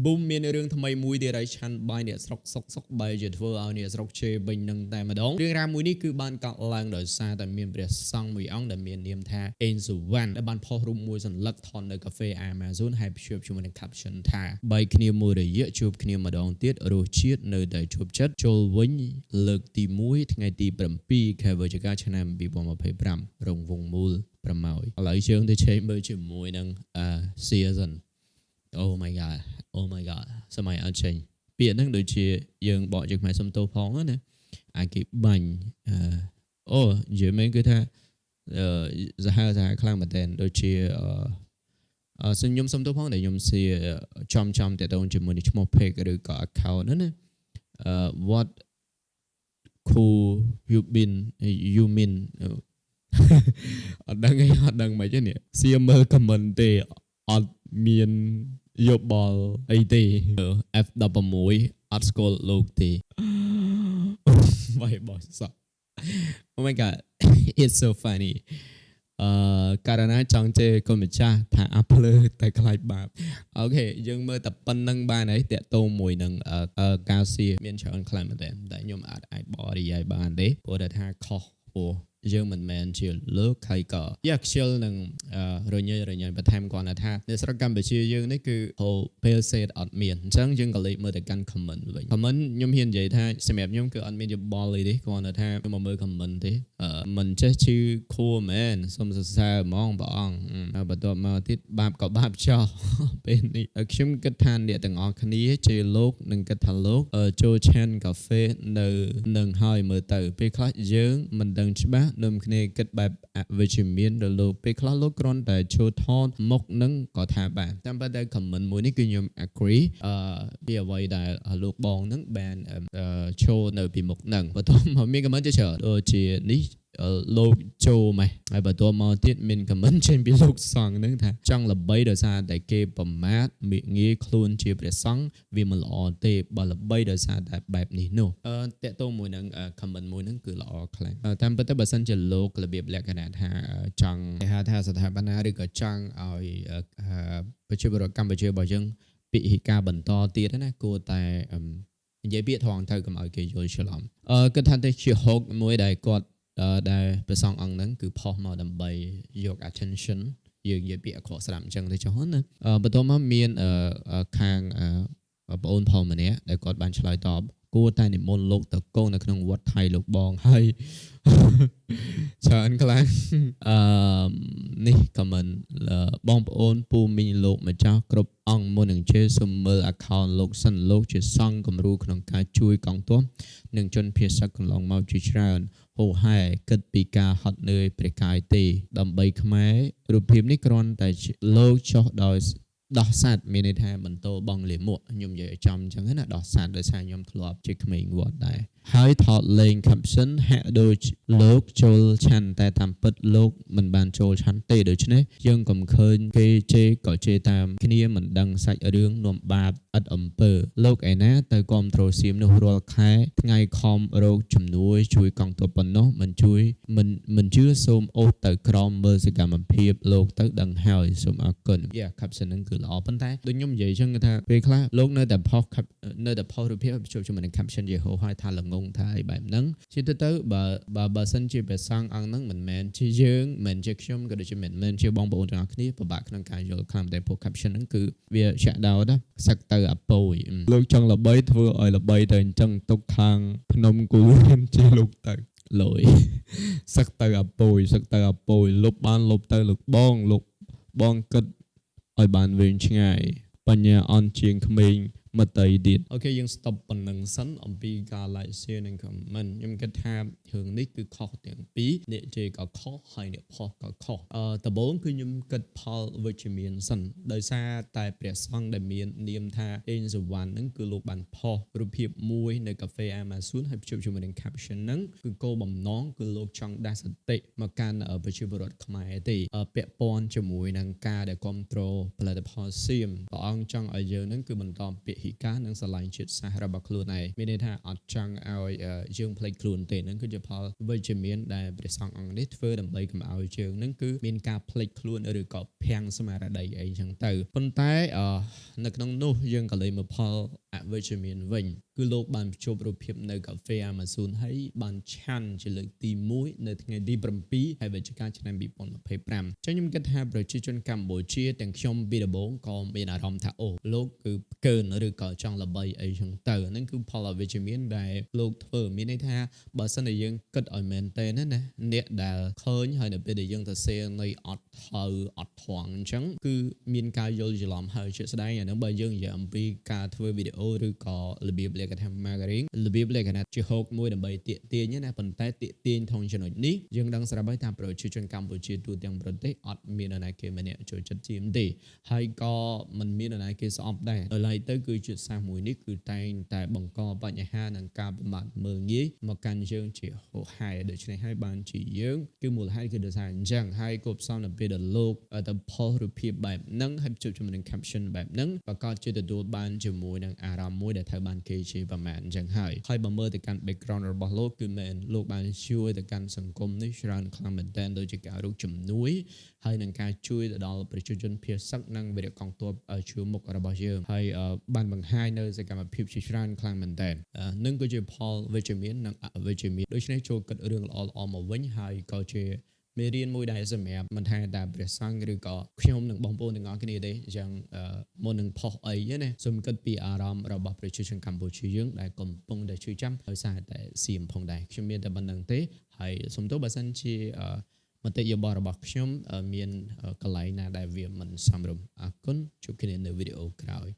boom មានរឿងថ្មីមួយទៀតហើយឆាន់បាយអ្នកស្រុកសុកបែរជាធ្វើឲ្យអ្នកស្រុកជេរវិញនឹងតែម្ដងរឿងរ៉ាវមួយនេះគឺបានកោតឡើងដោយសារតែមានព្រះសង្ឃមួយអង្គដែលមាននាមថាអេនសុវណ្ណដែលបានផុសរូបមួយសន្លឹកថតនៅកាហ្វេ Amazon ហើយភ្ជាប់ជាមួយនឹង caption ថាបែកគ្នាមួយរយៈជួបគ្នាម្ដងទៀតរសជាតិនៅតែជប់ចិត្តចូលវិញលើកទី1ថ្ងៃទី7 ខែវិច្ឆិកាឆ្នាំ2025រងវងមូលប្រម៉ោយឥឡូវយើងទៅឆេកមើលជាមួយនឹងseason Oh my god សម័យអត់ចេញពាក្យហ្នឹងដូចជាយើងបកជាខ្មែរសំទោផងណាអាគេបាញ់អូនិយាយមែនគឺថាសហៅខ្លាំងមែនតើដូចជាខ្ញុំសំទោផងដែលខ្ញុំសៀចំតេតងជាមួយនឹងឈ្មោះ page ឬក៏ account ហ្នឹងណាwhat cool you mean អត់ដឹងមិនទេនេះសៀមើល comment ទេអត់មានយកបលអីទេ F16 អត់ស្គាល់លោកទេបាយបោះសក់ Oh my god it's so funny ករណីចង់ជេរកូនម្ចាស់ថាអាភ្លើតែខ្លាចបាបអូខេយើងមើលតែប៉ុណ្្នឹងបានហើយតាក់ទងមួយនឹងការសៀមានច្រើនខ្លាំងមែនតើតែខ្ញុំអាចបរិយាយបានទេព្រោះតែថាខុសព្រោះយើងមិនមែនជាលោកហើយក៏ខ្ជិលនឹងរញ៉ៃបន្ថែមគាត់ថានៅស្រុកកម្ពុជាយើងនេះគឺពេលសេតអត់មានអញ្ចឹងយើងក៏លេខមើលតែកាន់ comment វិញ comment ខ្ញុំហ៊ាននិយាយថាសម្រាប់ខ្ញុំគឺអត់មានយោបល់អីទេគាត់ថាខ្ញុំមកមើល comment ទេមិនចេះឈឺខួរមែនសុំសរសើរហ្មងព្រះអង្គបន្ទាប់មកទៀតបាបក៏បាបចោលពេលនេះខ្ញុំគិតថាអ្នកទាំងអស់គ្នាជេរលោកនឹងគិតថាលោកចូលឆានកាហ្វេនៅនឹងហើយមើលទៅពេលខ្លះយើងមិនដឹងច្បាស់នឹមគ្នាគិតបែបអវិជ្ជមានដល់លោកពេលខ្លះលោកគ្រាន់តែចូលថតមុខនឹងក៏ថាបានតាមពិតតែ comment មួយនេះគឺខ្ញុំ agree ពីអ្វីដែលលោកបងនឹងបានចូលនៅពីមុខនឹងបន្ទាប់មកមាន comment ច្រើនដូចជានេះលោកចូលម៉េះហើយបន្ទាប់មកទៀតមាន comment ចេញពីលោកសង្ឃនឹងថាចង់ល្បីដោយសារតែគេប្រមាថងាយខ្លួនជាព្រះសង្ឃវាមិនល្អទេបើល្បីដោយសារតែបែបនេះនោះតកតមួយនឹង comment មួយនឹងគឺល្អខ្លាំងតាមពិតទៅបើសិនជាលោករបៀបលក្ខណៈថាចង់ហៅថាស្ថាបនាឬក៏ចង់ឲ្យប្រជាពលរដ្ឋកម្ពុជារបស់យើងពិហិការបន្តទៀតណាគួរតែនិយាយពាក្យថងទៅកុំឲ្យគេយល់ច្រឡំគិតថាទៅជាហុកមួយដែលគាត់ដែលព្រះសង្ឃអង្គហ្នឹងគឺផុសមកដើម្បីយក attention យើងនិយាយពាក្យអក្រក់ស្រាប់អញ្ចឹងទៅចុះណាបន្ទាប់មកមានខាងបងអូនផងម្នាក់ដែលគាត់បានឆ្លើយតបគួរតែនិមន្តលោកទៅគង់នៅក្នុងវត្តថៃលោកបងហើយច្រើនខ្លាំងនេះ comment បងប្អូនពូមីងលោកម្ចាស់គ្រប់អង្គមុននឹងជេរសូមមើល account លោកសិនលោកជាសង្ឃគំរូក្នុងការជួយកងទ័ពនិងជនភៀសសឹកកន្លងមកជាច្រើនហូហែគិតពីការហត់នឿយព្រះកាយទេដើម្បីខ្មែររូបភាពនេះគ្រាន់តែលោកចុះដោយដោះសัตว์មានន័យថាបន្តបងលាមកខ្ញុំនិយាយឲ្យចំអញ្ចឹងណាដោះសัตว์ដោយសារខ្ញុំធ្លាប់ជាក្មេងវត្តដែរហើយថតលេង caption ហាក់ដូចលោកចូលឆាន់តែតាមពិតលោកមិនបានចូលឆាន់ទេដូច្នេះយើងកុំឃើញគេជេរក៏ជេរតាមគ្នាមិនដឹងសាច់រឿងនាំបាបឥតអំពើលោកឯណាទៅគ្រប់ត្រូលសៀមនោះរាល់ខែថ្ងៃខំរោគជំនួយជួយកងទ័ពប៉ុណ្ណោះមិនជឿសូមអូសទៅក្រោមមើលសកម្មភាពលោកទៅដឹងហើយសូមអរគុណ caption ហ្នឹងគឺល្អប៉ុន្តែដូចខ្ញុំនិយាយអញ្ចឹងថាពេលខ្លះលោកនៅតែផុសរូបភាពបញ្ចូលជាមួយនឹង caption ជាហោហើយថាល្ងងថាអីបែបហ្នឹងជាទៅបើសិនជាព្រះសង្ឃអង្គហ្នឹងមិនមែនជាយើងមិនជាខ្ញុំក៏ដូចជាមិនមែនជាបងប្អូនទាំងអស់គ្នាពិបាកក្នុងការយល់ខ្លាំងតែពួក caption ហ្នឹងគឺវាចាក់ដោតណាសឹកទៅអាប៉ូយលោកចង់ល្បីធ្វើឲ្យល្បីទៅអញ្ចឹងទុកខាងភ្នំគូលែនជាលោកទៅលយសឹកទៅអាប៉ូយលុបបានលុបទៅលោកបងគិតឲ្យបានវែងឆ្ងាយបញ្ញាអន់ជាងក្មេងមតីទៀតអូខេយើង stop ប៉ុណ្្នឹងសិនអំពីការ like share និង comment ខ្ញុំគិតថារឿងនេះគឺខុសទាំងពីរអ្នកជេរក៏ខុសហើយអ្នកផុសក៏ខុសដំបូងគឺខ្ញុំគិតផលវិជ្ជមានសិនដោយសារតែព្រះសង្ឃដែលមាននាមថាអេងសវណ្ណហ្នឹងគឺលោកបានផុសរូបភាពមួយនៅកាហ្វេ Amazon ហើយភ្ជាប់ជាមួយនឹង caption ហ្នឹងគឺគោលបំណងគឺលោកចង់ដាស់សតិមកកាន់ប្រជាពលរដ្ឋខ្មែរទេពាក់ព័ន្ធជាមួយនឹងការដែលគ្រប់គ្រងផលិតផលសៀមព្រះអង្គចង់ឲ្យយើងហ្នឹងគឺបន្តពាក្យ ភិការនិងស្រឡាញ់ជាតិសាសន៍របស់ខ្លួនឯងមានន័យថាអត់ចង់ឲ្យយើងភ្លេចខ្លួនទេហ្នឹងគឺជាផលវិជ្ជមានដែលព្រះសង្ឃអង្គនេះធ្វើដើម្បីកុំឲ្យយើងហ្នឹងគឺមានការភ្លេចខ្លួនឬក៏ភាំងស្មារតីអីចឹងទៅប៉ុន្តែនៅក្នុងនោះយើងក៏លេចមកផលអវិជ្ជមានវិញគឺលោកបានជួបរូបភាពនៅកាហ្វេ Amazon ហើយបានឆាន់ជាលើកទី1នៅថ្ងៃទី7ហើយវិច្ឆិកាឆ្នាំ2025ចឹងខ្ញុំគិតថាប្រជាជនកម្ពុជាទាំងខ្ញុំពីដំបូងក៏មានអារម្មណ៍ថាអូលោកគឺផ្កើនឬក៏ចង់ល្បីអីចឹងទៅហ្នឹងគឺផលអវិជ្ជមានដែលលោកធ្វើមានន័យថាបើសិនជាយើងគិតឲ្យមែនតើណាអ្នកដែលឃើញហើយនៅពេលដែលយើងទៅសេនៃអត់ថៅអត់ថងអញ្ចឹងគឺមានការយល់ច្រឡំហើយជាក់ស្ដែងអានឹងបើយើងនិយាយអំពីការធ្វើវីដេអូឬក៏របៀបលក្ខណៈ marketing របៀបលក្ខណៈជាហូបមួយដើម្បីទាក់ទាញណាប៉ុន្តែទាក់ទាញថងចំណុចនេះយើងដឹងស្រាប់ហើយថាប្រជាជនកម្ពុជាទូទាំងប្រទេសអត់មាននរណាគេម្នាក់ចូលចិត្តជាមទេហើយក៏មិនមាននរណាគេស្អប់ដែរដោយឡែកទៅគឺជាសាសមួយនេះគឺតែងតែបង្កបញ្ហានិងការបំបត្តិមើលងាយមកកាន់យើងជាហូរហែដូច្នេះហើយបានជាយើងគឺមូលហេតុគឺដោយសារអញ្ចឹងហើយគប់សំនៅពេលដែលលោកទៅផុសរូបភាពបែបហ្នឹងហើយជួបជាមួយនឹង caption បែបហ្នឹងប្រកាសជាទទួលបានជាមួយនឹងអារម្មណ៍មួយដែលត្រូវបានគេជេរប្រមាថអញ្ចឹងហើយបើមើលទៅកាន់ background របស់លោកគឺមែនលោកបានជួយទៅកាន់សង្គមនេះច្រើនខ្លាំងមែនទែនដូចជាការរកជំនួយហើយនឹងការជួយទៅដល់ប្រជាជនភៀសសឹកនិងវីរៈកងទ័ពជួរមុខរបស់យើងហើយបានបង្ហាញនៅសកម្មភាពជាច្រើនខ្លាំងមែនទែននឹងគឺជាផលវិជ្ជមាននិងអវិជ្ជមានដូច្នេះចូលគិតរឿងល្អៗមកវិញហើយក៏ជាមេរៀនមួយដែលសម្រាប់មិនថាតែព្រះសង្ឃឬក៏ខ្ញុំនិងបងប្អូនទាំងអស់គ្នាទេយ៉ាងមុននឹងផុសអីណាសូមគិតពីអារម្មណ៍របស់ប្រជាជនកម្ពុជាយើងដែលកំពុងតែជួយចាំដោយសារតែសៀមផងដែរខ្ញុំមានតែប៉ុណ្្នឹងទេហើយសូមទោសបើសិនជាមតិយោបល់របស់ខ្ញុំមានកន្លែងណាដែលវាមិនសមរម្យអរគុណជួបគ្នានៅវីដេអូក្រោយ